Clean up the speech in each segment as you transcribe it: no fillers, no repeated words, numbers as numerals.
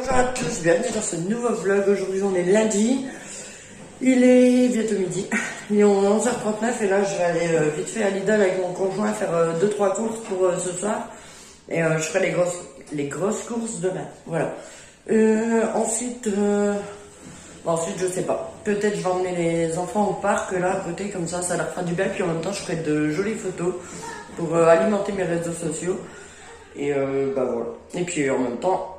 Bonjour à tous, bienvenue dans ce nouveau vlog. Aujourd'hui on est lundi, il est bientôt midi, il est 11h39 et là je vais aller vite fait à Lidl avec mon conjoint faire 2-3 courses pour ce soir. Et je ferai les grosses courses demain, voilà. Ensuite je sais pas, peut-être je vais emmener les enfants au parc là à côté, comme ça leur fera du bien, puis en même temps je ferai de jolies photos pour alimenter mes réseaux sociaux. Et voilà, et puis en même temps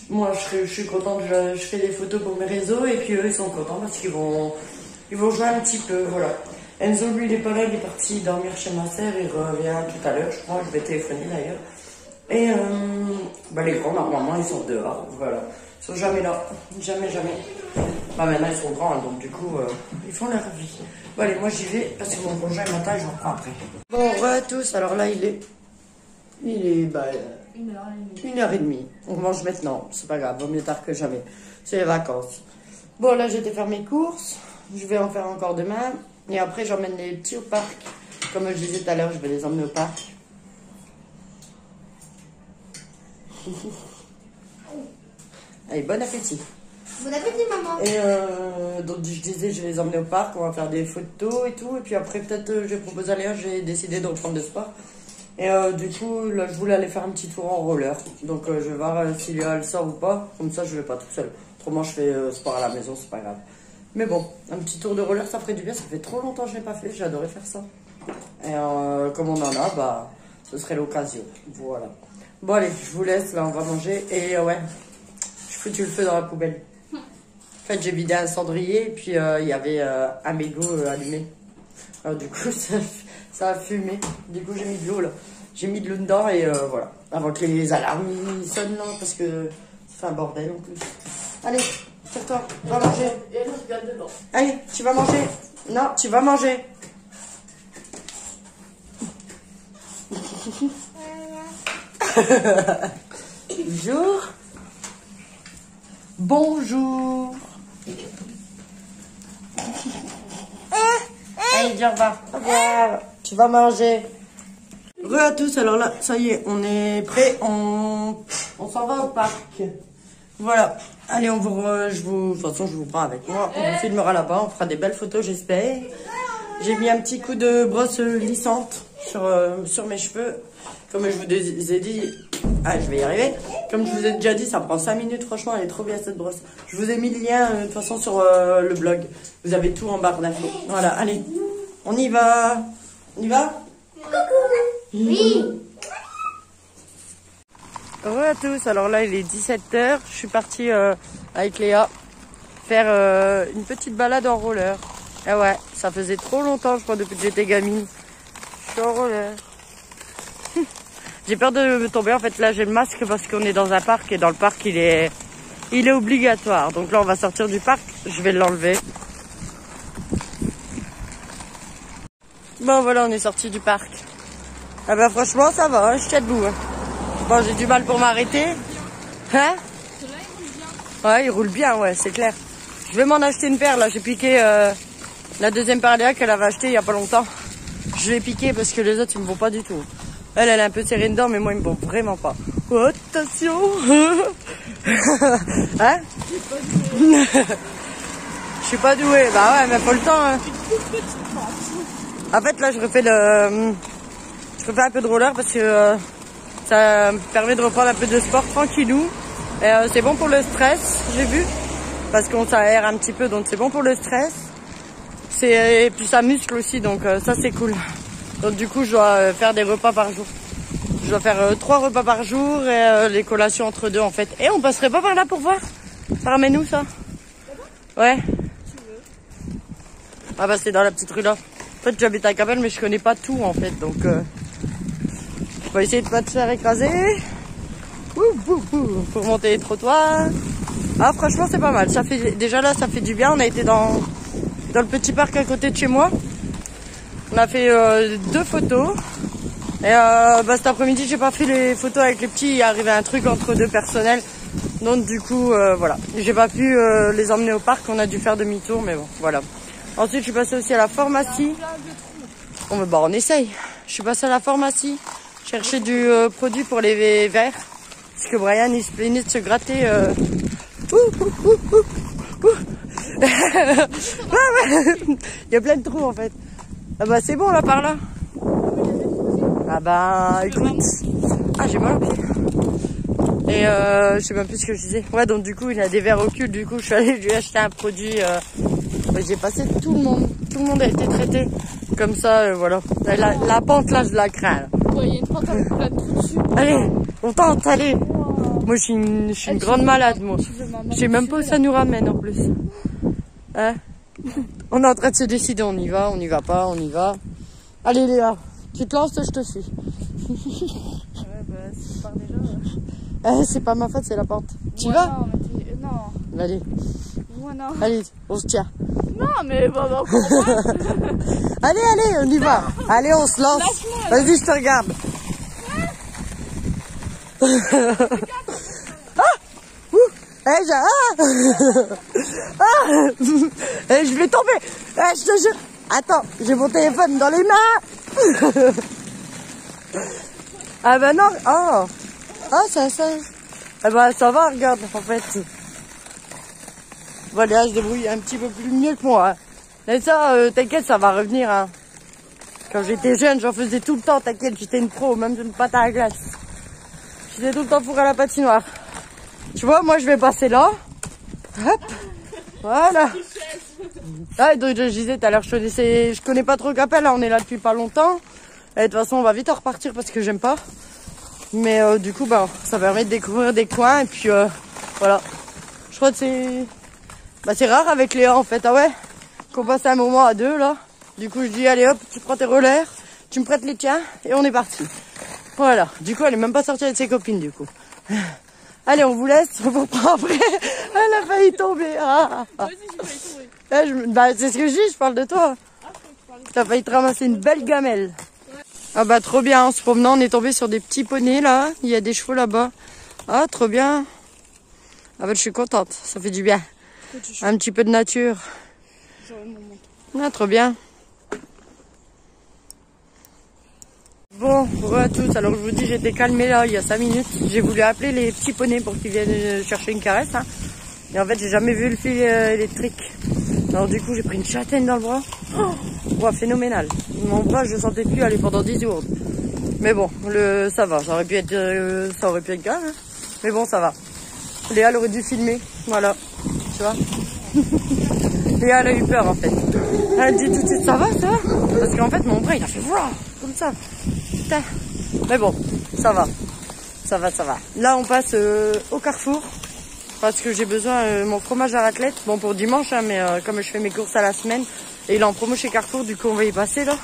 moi je suis contente, je fais des photos pour mes réseaux et puis eux ils sont contents parce qu'ils vont jouer un petit peu, voilà. Enzo lui il est pas là, il est parti dormir chez ma sœur, il revient tout à l'heure, je crois, je vais téléphoner d'ailleurs. Et les grands normalement ils sont dehors, voilà, ils sont jamais là, jamais. Maintenant ils sont grands hein, donc du coup ils font leur vie. Bon allez, moi j'y vais parce que mon conjoint m'attend et j'en prends après. Bon re tous, alors là il est 1h30. On mange maintenant, c'est pas grave, vaut mieux tard que jamais. C'est les vacances. Bon, là, j'ai été faire mes courses. Je vais en faire encore demain. Et après, j'emmène les petits au parc. Comme je disais tout à l'heure, je vais les emmener au parc. Allez, bon appétit. Bon appétit, maman. Et donc, je disais, je vais les emmener au parc. On va faire des photos et tout. Et puis après, peut-être, je vais proposer à Léa. J'ai décidé de reprendre le sport. Et du coup, là, je voulais aller faire un petit tour en roller. Donc, je vais voir si Léa elle sort ou pas. Comme ça, je vais pas toute seule. Autrement, je fais sport à la maison, c'est pas grave. Mais bon, un petit tour de roller, ça ferait du bien. Ça fait trop longtemps que je n'ai pas fait. J'adorais faire ça. Et comme on en a, ce serait l'occasion. Voilà. Bon, allez, je vous laisse. Là, on va manger. Et ouais, je foutu le feu dans la poubelle. En fait, j'ai vidé un cendrier. Et puis, il y avait un mégot allumé. Alors, du coup, ça a fumé. Du coup, j'ai mis de l'eau là. J'ai mis de l'eau dedans et voilà. Avant que les alarmes sonnent là, parce que ça fait un bordel en plus. Allez, tire-toi, va manger. Et elle regarde dedans. Allez, tu vas manger. Non, tu vas manger. Bonjour. Bonjour. Allez, viens, va. Tu vas manger. Re à tous, alors là, ça y est, on est prêt, on s'en va au parc. Voilà. Allez, de toute façon, je vous prends avec moi. On vous filmera là-bas, on fera des belles photos, j'espère. J'ai mis un petit coup de brosse lissante sur mes cheveux. Comme je vous ai dit, je vais y arriver. Comme je vous ai déjà dit, ça prend 5 minutes, franchement, elle est trop bien cette brosse. Je vous ai mis le lien, de toute façon, sur le blog. Vous avez tout en barre d'infos. Voilà, allez, on y va. On y va? Oui. Bonjour à tous, alors là il est 17h, je suis partie avec Léa faire une petite balade en roller. Et ouais, ça faisait trop longtemps je crois depuis que j'étais gamine. Je suis en roller. J'ai peur de me tomber, en fait là j'ai le masque parce qu'on est dans un parc et dans le parc il est obligatoire. Donc là on va sortir du parc, je vais l'enlever. Bon voilà, on est sorti du parc. Ah bah franchement ça va, hein, je tiens debout. Hein. Bon, j'ai du mal pour m'arrêter. Hein? Ouais, il roule bien, ouais, c'est clair. Je vais m'en acheter une paire là, j'ai piqué la deuxième paire Léa qu'elle avait achetée il y a pas longtemps. Je l'ai piqué parce que les autres ils me vont pas du tout. Elle est un peu serrée dedans, mais moi ils me vont vraiment pas. Oh, attention. Hein? Je suis pas douée, bah ouais, mais pas le temps. Hein. En fait là je refais un peu de roller parce que ça me permet de reprendre un peu de sport tranquillou. Et c'est bon pour le stress, j'ai vu. Parce qu'on s'aère un petit peu, donc c'est bon pour le stress. Et puis ça muscle aussi, donc ça c'est cool. Donc du coup je dois faire des repas par jour. Je dois faire 3 repas par jour et les collations entre deux en fait. Et on passerait pas par là pour voir? Ça ramène où ça? Ouais. Ah bah c'est dans la petite rue là. En fait j'habite à Capelle mais je connais pas tout en fait, donc on va essayer de pas te faire écraser. Pour monter les trottoirs. Ah franchement c'est pas mal. Ça fait déjà là ça fait du bien. On a été dans le petit parc à côté de chez moi. On a fait 2 photos. Et cet après-midi j'ai pas fait les photos avec les petits. Il est arrivé un truc entre 2 personnels. Donc du coup voilà. J'ai pas pu les emmener au parc. On a dû faire demi-tour mais bon voilà. Ensuite je suis passée aussi à la pharmacie. On essaye. Je suis passée à la pharmacie. Chercher du produit pour les verres. Parce que Brian, il se plaignait de se gratter. Il y a plein de trous en fait. Ah bah c'est bon là par là. Ah bah écoute. Ah j'ai mal au pied. Et je sais même plus ce que je disais. Ouais donc du coup il a des verres occultes. Du coup je suis allée lui acheter un produit. J'ai passé tout le monde. Tout le monde a été traité. Comme ça voilà. La pente là je la crains. Là. Ouais, il y a une pente avec plein de trous dessus. Allez on tente allez. Moi je suis une grande malade moi. Je sais même pas où ça nous ramène en plus. Hein? On est en train de se décider, on y va pas, on y va. Allez Léa, tu te lances, je te suis. Ouais, bah, si je pars déjà. C'est pas ma faute, c'est la pente. Tu ouais, vas? Non. Allez. Moi, non. Allez, on se tient. Non, mais bon, allez, on y va. Allez, on se lance. Vas-y, je te regarde. Je vais tomber. Je te jure. Attends, j'ai mon téléphone dans les mains. Ah bah non. Ça. Ah bah ça va, regarde, en fait. Voilà, je débrouille un petit peu plus mieux que moi. Hein. Mais ça, t'inquiète, ça va revenir. Hein. Quand j'étais jeune, j'en faisais tout le temps, t'inquiète, j'étais une pro, même une pâte à glace. J'étais tout le temps pour à la patinoire. Tu vois, moi je vais passer là. Hop. Voilà. Ah, donc, je disais tout à l'heure, je connais pas trop Capelle, là, on est là depuis pas longtemps. Et de toute façon, on va vite en repartir parce que j'aime pas. Mais du coup, bah, ça permet de découvrir des coins. Et puis voilà. Je crois que c'est rare avec Léa en fait. Ah ouais, qu'on passe un moment à deux là. Du coup, je dis, allez hop, tu prends tes relais, tu me prêtes les tiens et on est parti. Voilà. Du coup, elle est même pas sortie avec ses copines du coup. Allez, on vous laisse, on vous reprend après. Elle a failli tomber. Moi aussi, j'ai failli tomber. Bah, c'est ce que je dis, je parle de toi. T'as failli te ramasser une belle gamelle. Ouais. Ah bah, trop bien, en se promenant, on est tombé sur des petits poneys, là. Il y a des chevaux là-bas. Ah, trop bien. Ah bah, je suis contente, ça fait du bien. Un petit peu de nature. Ah, trop bien. Bon, bonjour à tous. Alors je vous dis, j'étais calmée là il y a 5 minutes. J'ai voulu appeler les petits poneys pour qu'ils viennent chercher une caresse. Hein. Et en fait, j'ai jamais vu le fil électrique. Alors du coup, j'ai pris une châtaigne dans le bras. Oh, phénoménal. Mon bras, je ne sentais plus aller pendant 10 jours. Mais bon, ça va. Ça aurait pu être grave. Hein. Mais bon, ça va. Léa, elle aurait dû filmer. Voilà. Tu vois. Léa, elle a eu peur en fait. Elle dit tout de suite, ça va? Parce qu'en fait, mon bras, il a fait wow, comme ça. Putain. Mais bon, ça va. Ça va. Là, on passe au Carrefour. Parce que j'ai besoin mon fromage à raclette. Bon, pour dimanche, hein, mais comme je fais mes courses à la semaine. Et il est en promo chez Carrefour, du coup, on va y passer là.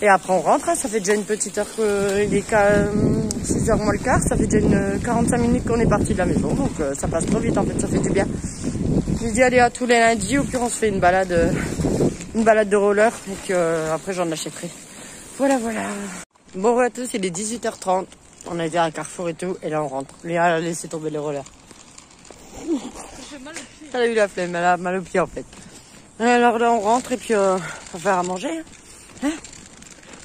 Et après, on rentre. Hein, ça fait déjà une petite heure qu'il est 6h moins le quart. Ça fait déjà une 45 minutes qu'on est parti de la maison. Donc, ça passe trop vite en fait, ça fait du bien. J'ai dit aller à tous les lundis. Au pire, on se fait une balade de roller. Et que après, j'en achèterai. Voilà. Bon, voilà à tous, il est 18h30. On a été à Carrefour et tout. Et là, on rentre. Léa a laissé tomber les rollers. Elle a eu la flemme, elle a mal au pied en fait. Et alors là, on rentre et puis on va faire à manger. Hein,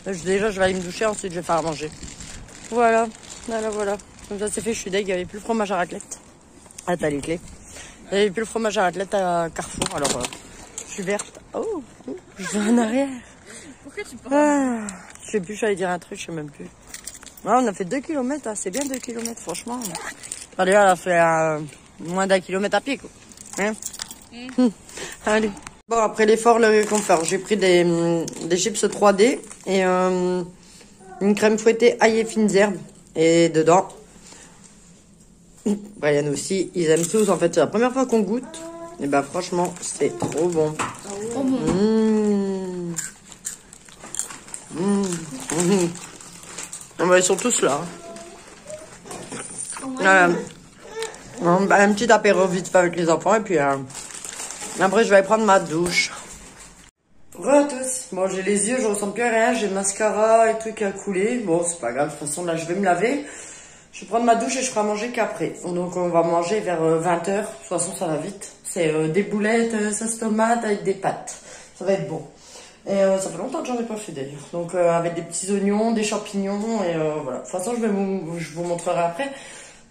déjà, je vais aller me doucher, ensuite je vais faire à manger. Voilà. Comme ça, c'est fait, je suis deg. Il n'y avait plus le fromage à raclette. Ah, t'as les clés. Il n'y avait plus le fromage à raclette à Carrefour. Alors, je suis verte. Oh, je vais en arrière. Pourquoi tu parles? Je sais plus, j'allais dire un truc, je sais même plus. Ouais, on a fait 2 km, hein. C'est bien 2 km, franchement. Allez, elle a fait moins d'1 kilomètre à pied, quoi. Hein? Allez. Bon, après l'effort, le réconfort, j'ai pris des chips 3D et une crème fouettée ail et fines herbes. Et dedans, Brian aussi, ils aiment tous. En fait, c'est la première fois qu'on goûte. Et bah, franchement, c'est trop bon. Trop bon. Ils sont tous là. Un petit apéro vite fait avec les enfants et puis après je vais aller prendre ma douche. Bonjour à tous. Bon, j'ai les yeux, je ressens plus rien, j'ai le mascara et trucs à couler. Bon, c'est pas grave, de toute façon là je vais me laver. Je vais prendre ma douche et je ferai manger qu'après. Donc on va manger vers 20h. De toute façon ça va vite. C'est des boulettes, sauce tomate avec des pâtes. Ça va être bon. Et ça fait longtemps que j'en ai pas fait d'ailleurs. Donc avec des petits oignons, des champignons et voilà. De toute façon je vous montrerai après.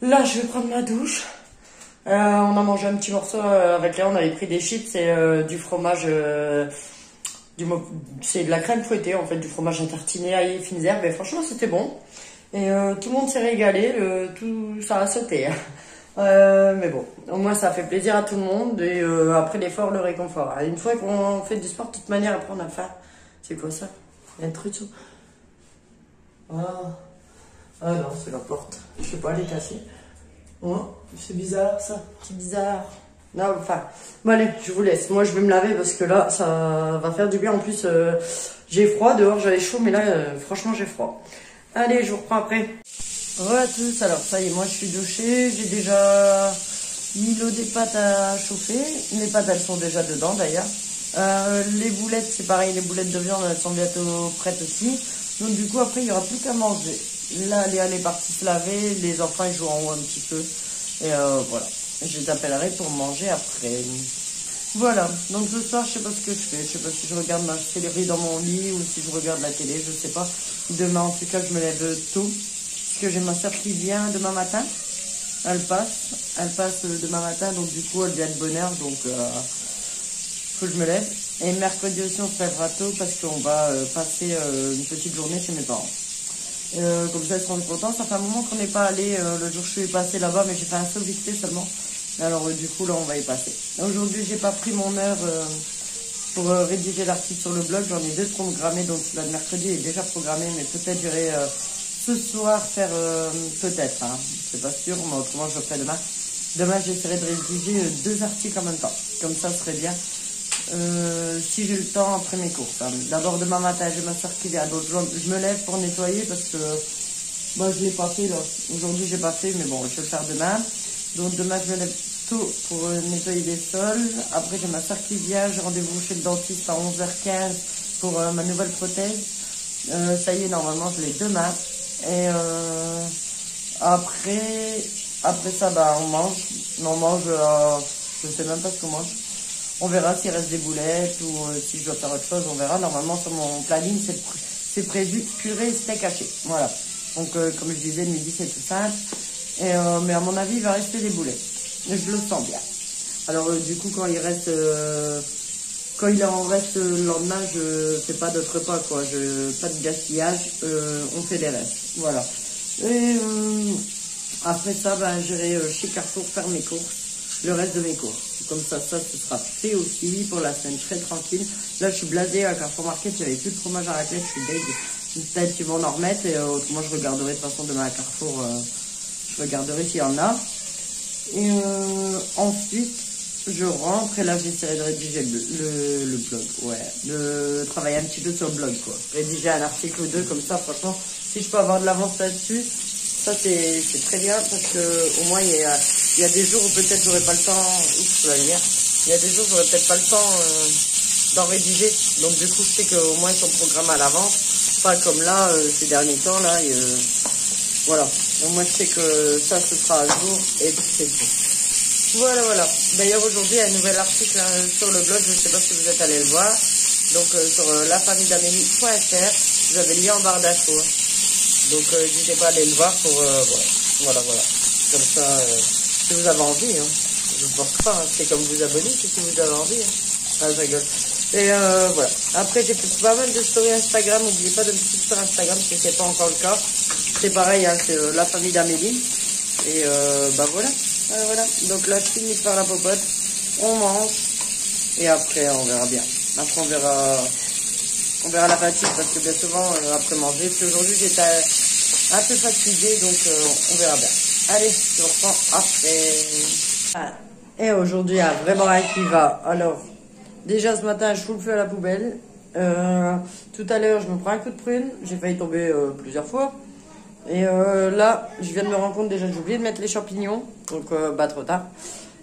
Là, je vais prendre ma douche. On a mangé un petit morceau avec Léa, on avait pris des chips et du fromage, c'est de la crème fouettée en fait, du fromage tartiné à fines herbes et franchement c'était bon. Et tout le monde s'est régalé, tout ça a sauté. Mais bon, au moins ça fait plaisir à tout le monde et après l'effort, le réconfort. Une fois qu'on fait du sport, de toute manière, après on a faim. C'est quoi ça? Il y a un truc sur... Ah non, c'est la porte. Je sais pas, elle est cassée. Oh, c'est bizarre ça, c'est bizarre. Non, enfin, bon allez, je vous laisse. Moi je vais me laver parce que là, ça va faire du bien. En plus, j'ai froid, dehors j'avais chaud, mais là, franchement, j'ai froid. Allez, je vous reprends après. Voilà à tous, alors ça y est, moi je suis douchée. J'ai déjà mis l'eau des pâtes à chauffer. Les pâtes, elles sont déjà dedans d'ailleurs. Les boulettes, c'est pareil, les boulettes de viande, elles sont bientôt prêtes aussi. Donc du coup, après, il n'y aura plus qu'à manger. Là, Léa est partie se laver, les enfants ils jouent en haut un petit peu. Et voilà, je les appellerai pour manger après. Voilà, donc ce soir, je sais pas ce que je fais. Je sais pas si je regarde ma série dans mon lit ou si je regarde la télé, je sais pas. Demain, en tout cas, je me lève tôt. Parce que j'ai ma soeur qui vient demain matin. Elle passe demain matin, donc du coup, elle vient de bonne heure. Donc, faut que je me lève. Et mercredi aussi, on se lèvera tôt parce qu'on va passer une petite journée chez mes parents. Comme ça, ils seront contents. Ça fait un moment qu'on n'est pas allé. Le jour où je suis passée là-bas, mais j'ai fait un saut vite fait seulement. Alors, du coup, là, on va y passer. Aujourd'hui, j'ai pas pris mon heure pour rédiger l'article sur le blog. J'en ai 2 programmés, donc la de mercredi est déjà programmée, mais peut-être j'irai ce soir faire peut-être. Hein. C'est pas sûr, mais autrement, je le ferai demain. Demain, j'essaierai de rédiger 2 articles en même temps. Comme ça, ce serait bien. Si j'ai le temps après mes courses. Hein. D'abord demain matin, j'ai ma soeur qui vient. Donc je me lève pour nettoyer parce que moi je l'ai pas fait là. Aujourd'hui j'ai pas fait, mais bon, je vais le faire demain. Donc demain je me lève tôt pour nettoyer les sols. Après j'ai ma soeur qui vient, j'ai rendez-vous chez le dentiste à 11h15 pour ma nouvelle prothèse. Ça y est, normalement je l'ai demain. Et après ça, bah on mange. On mange, je sais même pas ce qu'on mange. On verra s'il reste des boulettes ou si je dois faire autre chose, on verra. Normalement, sur mon planning, c'est prévu purée steak haché. Voilà. Donc, comme je disais, le midi, c'est tout simple. Et, mais à mon avis, il va rester des boulettes. Je le sens bien. Alors, du coup, quand il en reste le lendemain, je fais pas d'autres repas, quoi. Pas de gaspillage. On fait des restes. Voilà. Et après ça, ben, j'irai chez Carrefour faire mes courses. Le reste de mes courses. Comme ça, ce sera fait aussi pour la semaine. Je serai tranquille. Là, je suis blasée à Carrefour Market. Il n'y avait plus de fromage à raclette. Je suis deg. Peut-être qu'ils vont en remettre. Et autrement, je regarderai de toute façon demain à Carrefour. Je regarderai s'il y en a. Et ensuite, je rentre. Et là, j'essaierai de rédiger le blog. Ouais. De travailler un petit peu sur le blog, quoi. Rédiger un article ou 2 comme ça. Franchement, si je peux avoir de l'avance là-dessus. Ça, c'est très bien parce que au moins, il y a des jours où peut-être j'aurai pas le temps. Oups, hier. Il y a des jours où j'aurai peut-être pas le temps d'en rédiger. Donc, du coup, je sais qu'au moins, ils sont programmés à l'avance. Pas comme là, ces derniers temps, là. Et, voilà. Donc, moi, je sais que ça, ce sera à jour et c'est tout. Voilà, voilà. D'ailleurs, aujourd'hui, il y a un nouvel article sur le blog. Je ne sais pas si vous êtes allé le voir. Donc, sur lafamilledamélie.fr. Vous avez le lien en barre d'infos. Donc, n'hésitez pas à aller le voir pour... voilà. Comme ça, si vous avez envie, hein. Je ne pense pas, hein. C'est comme vous abonner, si vous avez envie. Hein. Ah, je rigole. Et voilà. Après, j'ai fait pas mal de stories Instagram. N'oubliez pas de me suivre sur Instagram si ce n'est pas encore le cas. C'est pareil, hein, c'est la famille d'Amélie. Et bah voilà. Voilà. Donc là, je finis de faire la popote. On mange. Et après, on verra bien. Après, on verra la fatigue parce que bien souvent, après manger. Puis aujourd'hui, j'étais un peu fatiguée, donc on verra bien. Allez, je reprends après. Et aujourd'hui, il y a vraiment rien qui va. Alors, déjà ce matin, je fous le feu à la poubelle. Tout à l'heure, je me prends un coup de prune. J'ai failli tomber plusieurs fois. Et là, je viens de me rendre compte déjà que j'ai oublié de mettre les champignons. Donc, bah trop tard.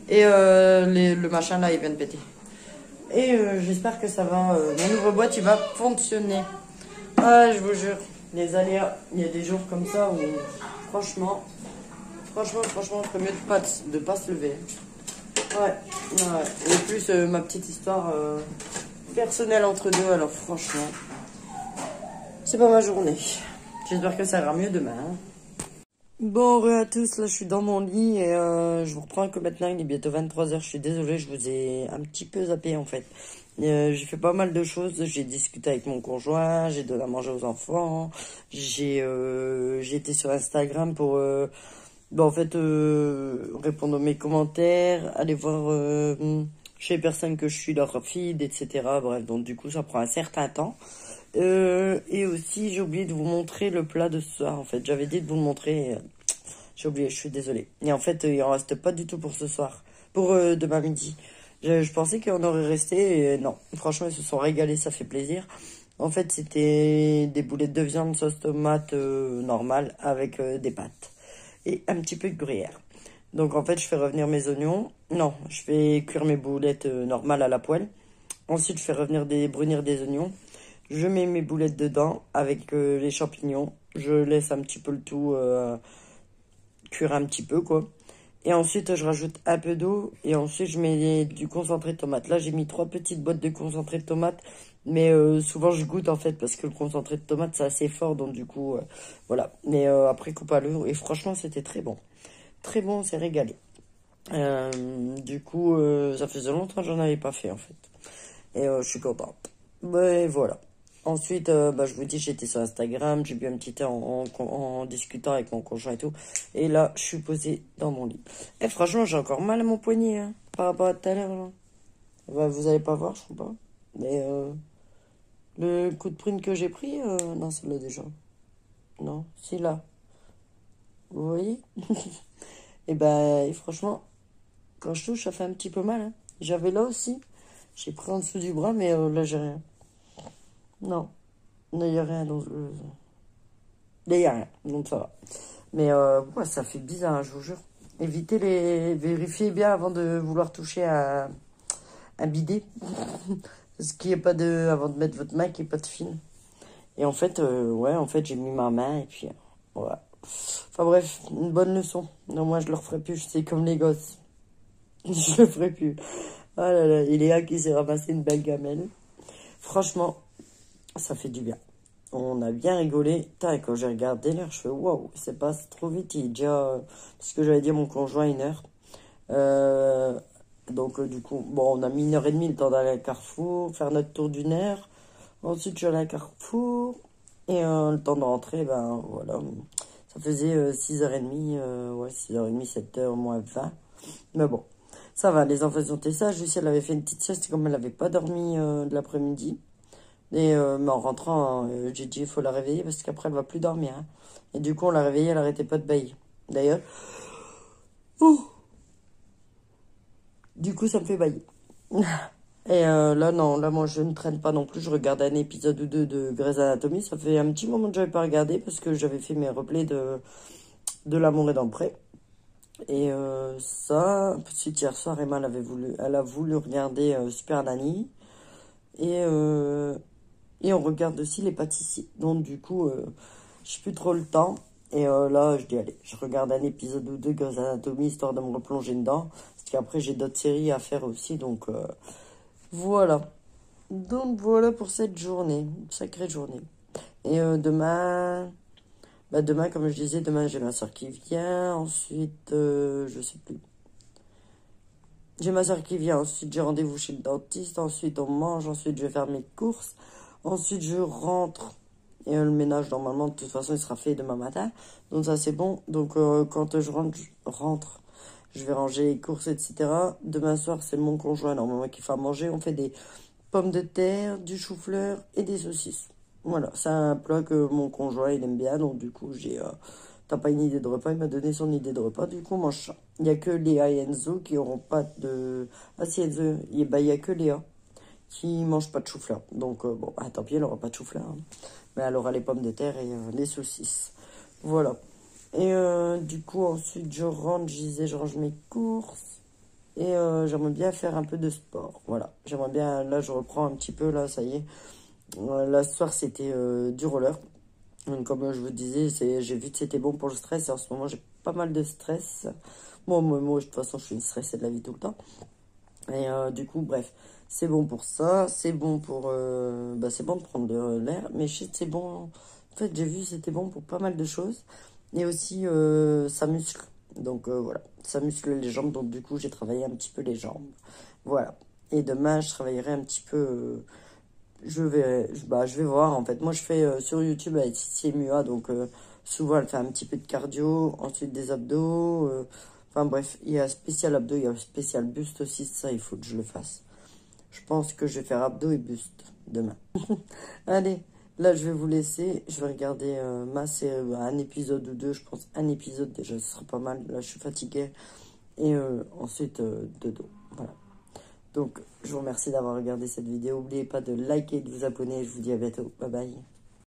Et le machin là, il vient de péter. Et j'espère que ça va, mon ouvre-boîte, il va fonctionner. Ah, je vous jure, les aléas, il y a des jours comme ça où, franchement, il ferait mieux de pas se lever. Ouais. Et plus, ma petite histoire personnelle entre deux, alors franchement, c'est pas ma journée. J'espère que ça ira mieux demain. Hein. Bon, re à tous, là je suis dans mon lit et je vous reprends que maintenant il est bientôt 23h. Je suis désolée, je vous ai un petit peu zappé en fait. J'ai fait pas mal de choses, j'ai discuté avec mon conjoint, j'ai donné à manger aux enfants, j'ai été sur Instagram pour en fait répondre à mes commentaires, aller voir chez les personnes que je suis leur feed, etc. Bref, donc du coup ça prend un certain temps. Et aussi, j'ai oublié de vous montrer le plat de ce soir, en fait. J'avais dit de vous le montrer, j'ai oublié, je suis désolée. Et en fait, il en reste pas du tout pour ce soir, pour demain midi. Je pensais qu'il en aurait resté, et non. Franchement, ils se sont régalés, ça fait plaisir. En fait, c'était des boulettes de viande sauce tomate normale avec des pâtes et un petit peu de gruyère. Donc en fait, je fais revenir mes oignons. Non, je fais cuire mes boulettes normales à la poêle. Ensuite, je fais brunir des oignons. Je mets mes boulettes dedans avec les champignons. Je laisse un petit peu le tout cuire un petit peu, quoi. Et ensuite, je rajoute un peu d'eau. Et ensuite, je mets du concentré de tomate. Là, j'ai mis 3 petites boîtes de concentré de tomate. Mais souvent, je goûte, en fait, parce que le concentré de tomate, c'est assez fort. Donc, du coup, voilà. Mais après, coupe à l'eau. Et franchement, c'était très bon. Très bon, on s'est régalé. Du coup, ça faisait longtemps que j'en avais pas fait, en fait. Et je suis contente. Mais voilà. Ensuite, je vous dis, j'étais sur Instagram, j'ai bu un petit thé en discutant avec mon conjoint et tout. Et là, je suis posée dans mon lit. Et franchement, j'ai encore mal à mon poignet, hein, par rapport à tout à l'heure, là. Bah, vous allez pas voir, je crois pas. Mais le coup de prune que j'ai pris, non, c'est là déjà. Non, c'est là. Vous voyez? Et ben, franchement, quand je touche, ça fait un petit peu mal, hein. J'avais là aussi. J'ai pris en dessous du bras, mais là, j'ai rien. Non, il n'y a rien. Donc, il n'y a rien, donc ça va. Mais ouais, ça fait bizarre, hein, je vous jure. Vérifiez bien avant de vouloir toucher à un bidet. Parce qu'il n'y a pas de... Avant de mettre votre main, qu'il n'y ait pas de fil. Et en fait, ouais, en fait, j'ai mis ma main et puis... ouais. Enfin bref, une bonne leçon. Non, moi, je le referai plus, c'est comme les gosses. Je le ferai plus. Ah là là, et Léa qui s'est ramassé une belle gamelle. Franchement, ça fait du bien. On a bien rigolé. Tain, quand j'ai regardé l'heure, je fais waouh, c'est passé trop vite. Il est déjà. Parce que j'avais dit à mon conjoint 1 heure. Euh, donc, du coup, bon, on a mis 1 heure et demie le temps d'aller à Carrefour, faire notre tour d'1 heure. Ensuite, je suis allé à Carrefour. Et le temps de rentrer, ben voilà. Ça faisait 6h30, ouais, 6h30, 7h, moins 20. Mais bon, ça va, les enfants ont été sages. Lucie, elle avait fait une petite sieste comme elle n'avait pas dormi de l'après-midi. Et mais en rentrant, j'ai dit il faut la réveiller parce qu'après elle va plus dormir, hein. Et du coup on l'a réveillée, elle arrêtait pas de bailler. D'ailleurs, ouh, du coup ça me fait bailler. Et là non, là moi je ne traîne pas non plus, je regarde un épisode ou deux de Grey's Anatomy. Ça fait un petit moment que j'avais pas regardé parce que j'avais fait mes replays de L'amour est dans le pré. Et ça, ensuite hier soir Emma elle a voulu regarder Super Nanny. Et on regarde aussi les pâtissiers. Donc du coup, j'ai plus trop le temps. Et là, je dis, allez, je regarde un épisode ou deux de Grey's Anatomy, histoire de me replonger dedans. Parce qu'après, j'ai d'autres séries à faire aussi. Donc voilà. Donc voilà pour cette journée. Une sacrée journée. Et demain... Bah demain, comme je disais, demain j'ai ma soeur qui vient. Ensuite, je sais plus. J'ai ma soeur qui vient. Ensuite, j'ai rendez-vous chez le dentiste. Ensuite, on mange. Ensuite, je vais faire mes courses. Ensuite, je rentre. Et le ménage, normalement, de toute façon, il sera fait demain matin. Donc, ça, c'est bon. Donc, quand je rentre, je vais ranger les courses, etc. Demain soir, c'est mon conjoint, normalement, qui fait à manger. On fait des pommes de terre, du chou-fleur et des saucisses. Voilà, c'est un plat que mon conjoint, il aime bien. Donc, du coup, t'as pas une idée de repas, il m'a donné son idée de repas, du coup on mange ça. Il n'y a que Léa et Enzo qui n'auront pas de... Ah si, Enzo, il y a que Léa qui ne mange pas de chou-fleur. Donc bon, tant pis, elle n'aura pas de chou-fleur, hein. Mais elle aura les pommes de terre et les saucisses. Voilà. Et du coup, ensuite, je rentre, je disais, je range mes courses. Et j'aimerais bien faire un peu de sport. Voilà. J'aimerais bien, là, je reprends un petit peu, là, ça y est. Là, ce soir, c'était du roller. Donc, comme je vous disais, j'ai vu que c'était bon pour le stress. Et en ce moment, j'ai pas mal de stress. Moi, de toute façon, je suis une stressée de la vie tout le temps. Et du coup, bref, c'est bon pour ça. C'est bon pour... c'est bon de prendre de l'air. Mais je sais que c'est bon... En fait, j'ai vu que c'était bon pour pas mal de choses. Et aussi, ça muscle. Donc voilà, ça muscle les jambes. Donc du coup, j'ai travaillé un petit peu les jambes. Voilà. Et demain, je travaillerai un petit peu. Je vais voir en fait. Moi, je fais sur YouTube avec Titi et Mua. Donc souvent, elle fait un petit peu de cardio. Ensuite, des abdos. Enfin bref, il y a spécial abdos. Il y a spécial buste aussi. Ça, il faut que je le fasse. Je pense que je vais faire abdos et buste demain. Allez. Là, je vais vous laisser. Je vais regarder ma série, un épisode ou deux. Je pense un épisode déjà, ce sera pas mal. Là, je suis fatiguée. Et ensuite, dodo. Voilà. Donc, je vous remercie d'avoir regardé cette vidéo. N'oubliez pas de liker et de vous abonner. Je vous dis à bientôt. Bye bye.